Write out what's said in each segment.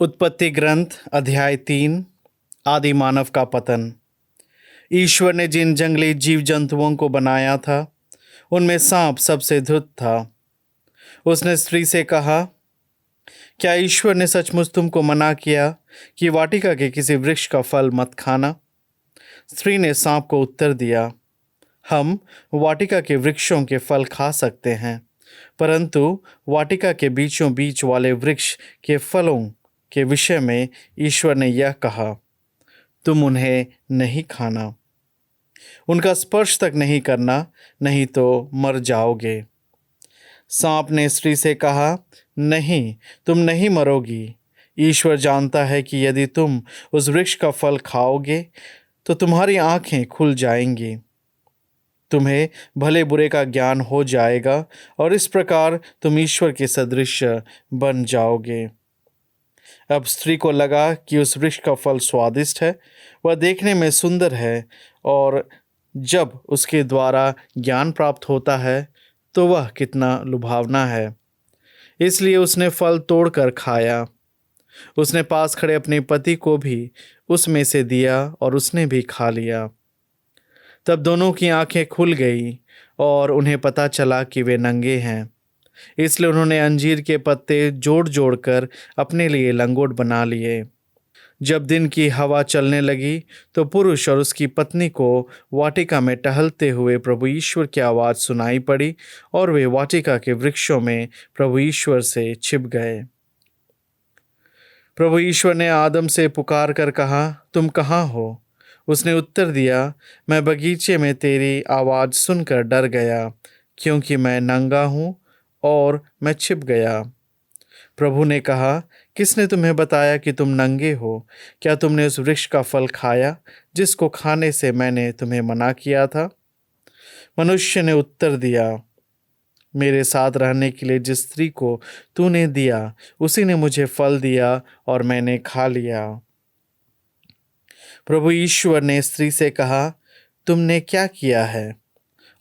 उत्पत्ति ग्रंथ अध्याय 3। आदि मानव का पतन। ईश्वर ने जिन जंगली जीव जंतुओं को बनाया था उनमें सांप सबसे धूर्त था। उसने स्त्री से कहा, क्या ईश्वर ने सचमुच तुमको मना किया कि वाटिका के किसी वृक्ष का फल मत खाना? स्त्री ने सांप को उत्तर दिया, हम वाटिका के वृक्षों के फल खा सकते हैं, परंतु वाटिका के बीचों बीच वाले वृक्ष के फलों के विषय में ईश्वर ने यह कहा, तुम उन्हें नहीं खाना, उनका स्पर्श तक नहीं करना, नहीं तो मर जाओगे। सांप ने स्त्री से कहा, नहीं, तुम नहीं मरोगी। ईश्वर जानता है कि यदि तुम उस वृक्ष का फल खाओगे तो तुम्हारी आंखें खुल जाएंगी, तुम्हें भले बुरे का ज्ञान हो जाएगा और इस प्रकार तुम ईश्वर के सदृश बन जाओगे। अब स्त्री को लगा कि उस वृक्ष का फल स्वादिष्ट है, वह देखने में सुंदर है और जब उसके द्वारा ज्ञान प्राप्त होता है तो वह कितना लुभावना है। इसलिए उसने फल तोड़कर खाया। उसने पास खड़े अपने पति को भी उसमें से दिया और उसने भी खा लिया। तब दोनों की आंखें खुल गई और उन्हें पता चला कि वे नंगे हैं। इसलिए उन्होंने अंजीर के पत्ते जोड़ जोड़ कर अपने लिए लंगोट बना लिए। जब दिन की हवा चलने लगी तो पुरुष और उसकी पत्नी को वाटिका में टहलते हुए प्रभु ईश्वर की आवाज़ सुनाई पड़ी और वे वाटिका के वृक्षों में प्रभु ईश्वर से छिप गए। प्रभु ईश्वर ने आदम से पुकार कर कहा, तुम कहाँ हो? उसने उत्तर दिया, मैं बगीचे में तेरी आवाज़ सुनकर डर गया, क्योंकि मैं नंगा हूँ और मैं छिप गया। प्रभु ने कहा, किसने तुम्हें बताया कि तुम नंगे हो? क्या तुमने उस वृक्ष का फल खाया जिसको खाने से मैंने तुम्हें मना किया था? मनुष्य ने उत्तर दिया, मेरे साथ रहने के लिए जिस स्त्री को तूने दिया उसी ने मुझे फल दिया और मैंने खा लिया। प्रभु ईश्वर ने स्त्री से कहा, तुमने क्या किया है?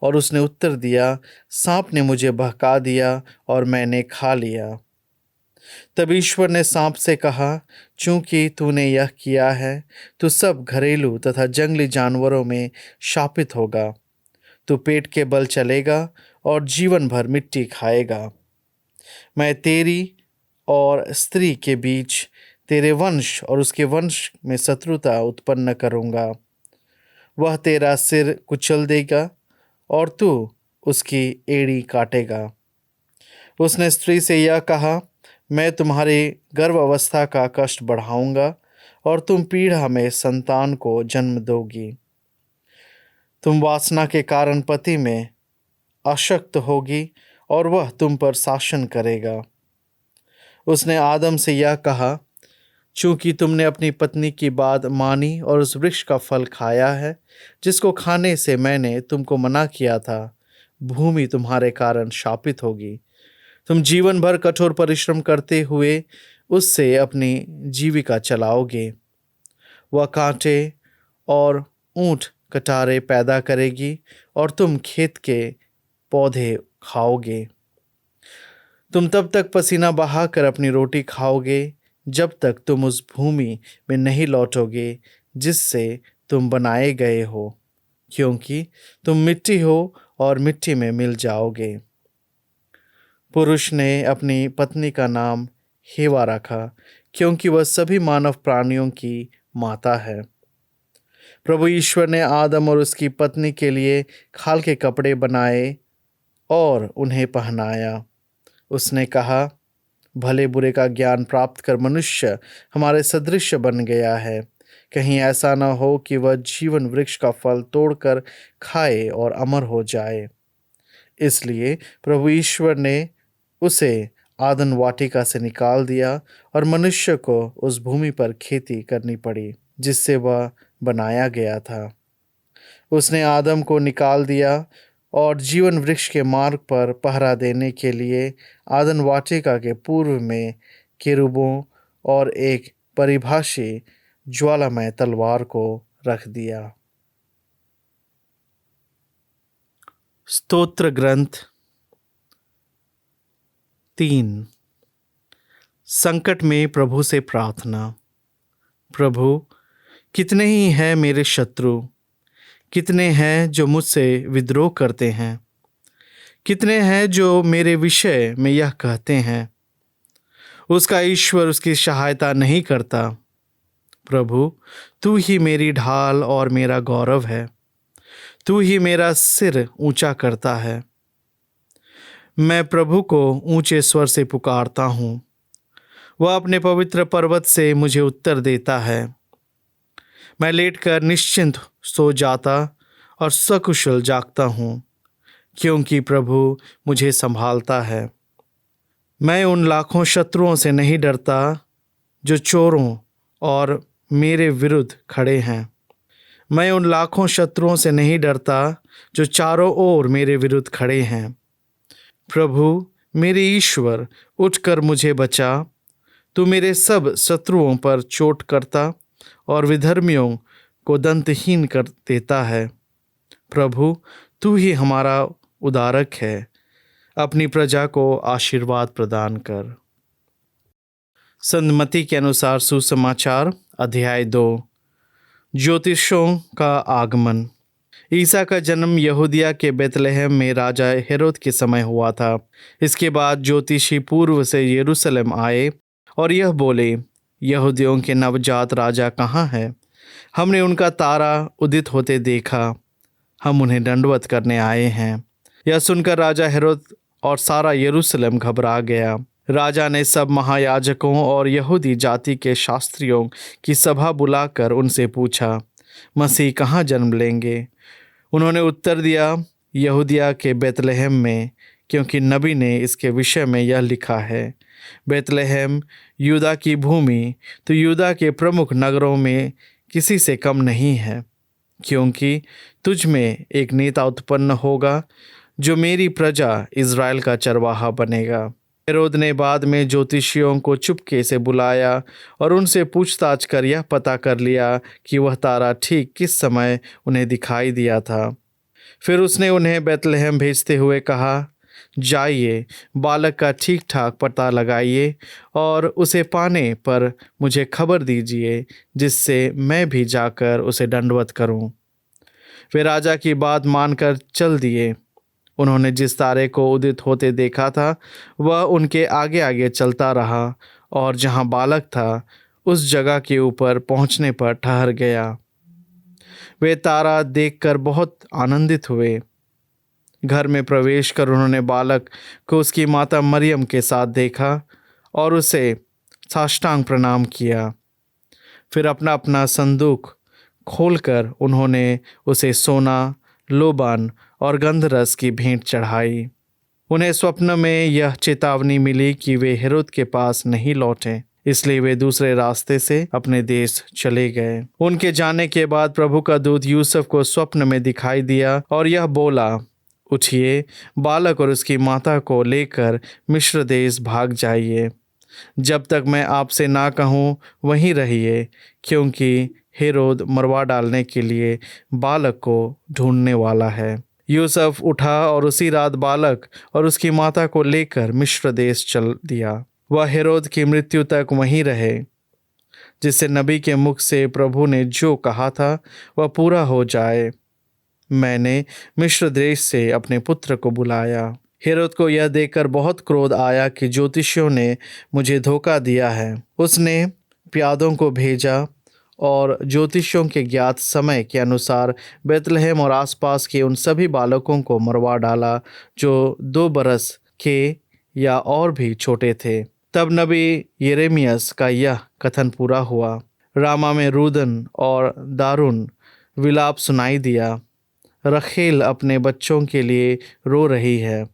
और उसने उत्तर दिया, सांप ने मुझे बहका दिया और मैंने खा लिया। तब ईश्वर ने सांप से कहा, चूंकि तूने यह किया है तो सब घरेलू तथा जंगली जानवरों में शापित होगा। तू पेट के बल चलेगा और जीवन भर मिट्टी खाएगा। मैं तेरी और स्त्री के बीच तेरे वंश और उसके वंश में शत्रुता उत्पन्न करूंगा। वह तेरा सिर कुचल देगा और तू उसकी एड़ी काटेगा। उसने स्त्री से यह कहा, मैं तुम्हारी गर्भ अवस्था का कष्ट बढ़ाऊंगा और तुम पीढ़ा में संतान को जन्म दोगी। तुम वासना के कारण पति में अशक्त होगी और वह तुम पर शासन करेगा। उसने आदम से यह कहा, चूंकि तुमने अपनी पत्नी की बात मानी और उस वृक्ष का फल खाया है जिसको खाने से मैंने तुमको मना किया था, भूमि तुम्हारे कारण शापित होगी। तुम जीवन भर कठोर परिश्रम करते हुए उससे अपनी जीविका चलाओगे। वह कांटे और ऊंट कटारे पैदा करेगी और तुम खेत के पौधे खाओगे। तुम तब तक पसीना बहाकर अपनी रोटी खाओगे जब तक तुम उस भूमि में नहीं लौटोगे जिससे तुम बनाए गए हो, क्योंकि तुम मिट्टी हो और मिट्टी में मिल जाओगे। पुरुष ने अपनी पत्नी का नाम हेवा रखा, क्योंकि वह सभी मानव प्राणियों की माता है। प्रभु ईश्वर ने आदम और उसकी पत्नी के लिए खाल के कपड़े बनाए और उन्हें पहनाया। उसने कहा, भले बुरे का ज्ञान प्राप्त कर मनुष्य हमारे सदृश बन गया है। कहीं ऐसा न हो कि वह जीवन वृक्ष का फल तोड़कर खाए और अमर हो जाए। इसलिए प्रभु ईश्वर ने उसे आदन वाटिका से निकाल दिया और मनुष्य को उस भूमि पर खेती करनी पड़ी जिससे वह बनाया गया था। उसने आदम को निकाल दिया और जीवन वृक्ष के मार्ग पर पहरा देने के लिए आदन वाटिका के पूर्व में केरूबों और एक परिभाषी ज्वालामय तलवार को रख दिया। स्तोत्र ग्रंथ 3। संकट में प्रभु से प्रार्थना। प्रभु, कितने ही हैं मेरे शत्रु, कितने हैं जो मुझसे विद्रोह करते हैं, कितने हैं जो मेरे विषय में यह कहते हैं, उसका ईश्वर उसकी सहायता नहीं करता। प्रभु, तू ही मेरी ढाल और मेरा गौरव है, तू ही मेरा सिर ऊंचा करता है। मैं प्रभु को ऊंचे स्वर से पुकारता हूँ, वह अपने पवित्र पर्वत से मुझे उत्तर देता है। मैं लेटकर निश्चिंत सो जाता और सकुशल जागता हूँ, क्योंकि प्रभु मुझे संभालता है। मैं उन लाखों शत्रुओं से नहीं डरता जो चोरों और मेरे विरुद्ध खड़े हैं। मैं उन लाखों शत्रुओं से नहीं डरता जो चारों ओर मेरे विरुद्ध खड़े हैं। प्रभु मेरे ईश्वर, उठकर मुझे बचा। तू मेरे सब शत्रुओं पर चोट करता और विधर्मियों को दंतहीन कर देता है। प्रभु, तू ही हमारा उद्धारक है, अपनी प्रजा को आशीर्वाद प्रदान कर। संत मत्ती के अनुसार सुसमाचार अध्याय 2। ज्योतिषों का आगमन। ईसा का जन्म यहूदिया के बेतलहम में राजा हेरोद के समय हुआ था। इसके बाद ज्योतिषी पूर्व से यरूशलेम आए और यह बोले, यहूदियों के नवजात राजा कहाँ है? हमने उनका तारा उदित होते देखा, हम उन्हें दंडवत करने आए हैं। यह सुनकर राजा हेरोद और सारा यरूशलेम घबरा गया। राजा ने सब महायाजकों और यहूदी जाति के शास्त्रियों की सभा बुलाकर उनसे पूछा, मसीह कहाँ जन्म लेंगे? उन्होंने उत्तर दिया, यहूदिया के बेतलहम में, क्योंकि नबी ने इसके विषय में यह लिखा है, बेतलहम यूदा की भूमि तो यूदा के प्रमुख नगरों में किसी से कम नहीं है, क्योंकि तुझ में एक नेता उत्पन्न होगा जो मेरी प्रजा इज़राइल का चरवाहा बनेगा। हेरोद ने बाद में ज्योतिषियों को चुपके से बुलाया और उनसे पूछताछ कर यह पता कर लिया कि वह तारा ठीक किस समय उन्हें दिखाई दिया था। फिर उसने उन्हें बेतलहम भेजते हुए कहा, जाइए, बालक का ठीक ठाक पता लगाइए और उसे पाने पर मुझे खबर दीजिए, जिससे मैं भी जाकर उसे दंडवत करूं। वे राजा की बात मानकर चल दिए। उन्होंने जिस तारे को उदित होते देखा था वह उनके आगे आगे चलता रहा और जहाँ बालक था उस जगह के ऊपर पहुँचने पर ठहर गया। वे तारा देखकर बहुत आनंदित हुए। घर में प्रवेश कर उन्होंने बालक को उसकी माता मरियम के साथ देखा और उसे साष्टांग प्रणाम किया। फिर अपना अपना संदूक खोलकर उन्होंने उसे सोना, लोबान और गंधरस की भेंट चढ़ाई। उन्हें स्वप्न में यह चेतावनी मिली कि वे हेरोद के पास नहीं लौटें, इसलिए वे दूसरे रास्ते से अपने देश चले गए। उनके जाने के बाद प्रभु का दूत यूसुफ को स्वप्न में दिखाई दिया और यह बोला, उठिए, बालक और उसकी माता को लेकर मिस्र देश भाग जाइए। जब तक मैं आपसे ना कहूँ वहीं रहिए, क्योंकि हेरोद मरवा डालने के लिए बालक को ढूंढने वाला है। यूसुफ उठा और उसी रात बालक और उसकी माता को लेकर मिस्र देश चल दिया। वह हेरोद की मृत्यु तक वहीं रहे, जिससे नबी के मुख से प्रभु ने जो कहा था वह पूरा हो जाए, मैंने मिस्र देश से अपने पुत्र को बुलाया। हेरोद को यह देखकर बहुत क्रोध आया कि ज्योतिषियों ने मुझे धोखा दिया है। उसने प्यादों को भेजा और ज्योतिषियों के ज्ञात समय के अनुसार बेतलहम और आसपास के उन सभी बालकों को मरवा डाला जो 2 बरस के या और भी छोटे थे। तब नबी यिर्मयाह का यह कथन पूरा हुआ, रामा में रुदन और दारुन विलाप सुनाई दिया। रखेल अपने बच्चों के लिए रो रही है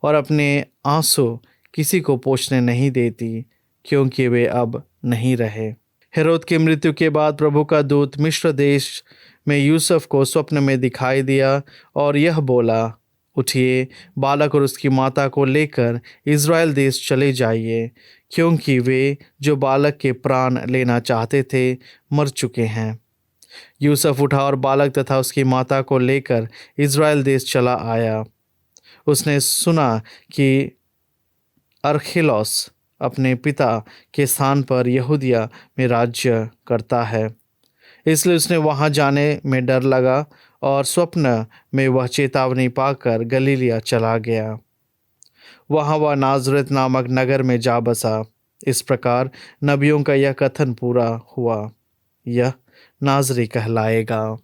और अपने आंसू किसी को पोंछने नहीं देती, क्योंकि वे अब नहीं रहे। हेरोद की मृत्यु के बाद प्रभु का दूत मिस्र देश में यूसुफ को स्वप्न में दिखाई दिया और यह बोला, उठिए, बालक और उसकी माता को लेकर इज़राइल देश चले जाइए, क्योंकि वे जो बालक के प्राण लेना चाहते थे मर चुके हैं। यूसुफ उठा और बालक तथा उसकी माता को लेकर इज़राइल देश चला आया। उसने सुना कि अरखेलौस अपने पिता के स्थान पर यहूदिया में राज्य करता है। इसलिए उसने वहां जाने में डर लगा और स्वप्न में वह चेतावनी पाकर गलीलिया चला गया। वहां वह नाज़रेत नामक नगर में जा बसा। इस प्रकार नबियों का यह कथन पूरा हुआ, यह नाज़री कहलाएगा।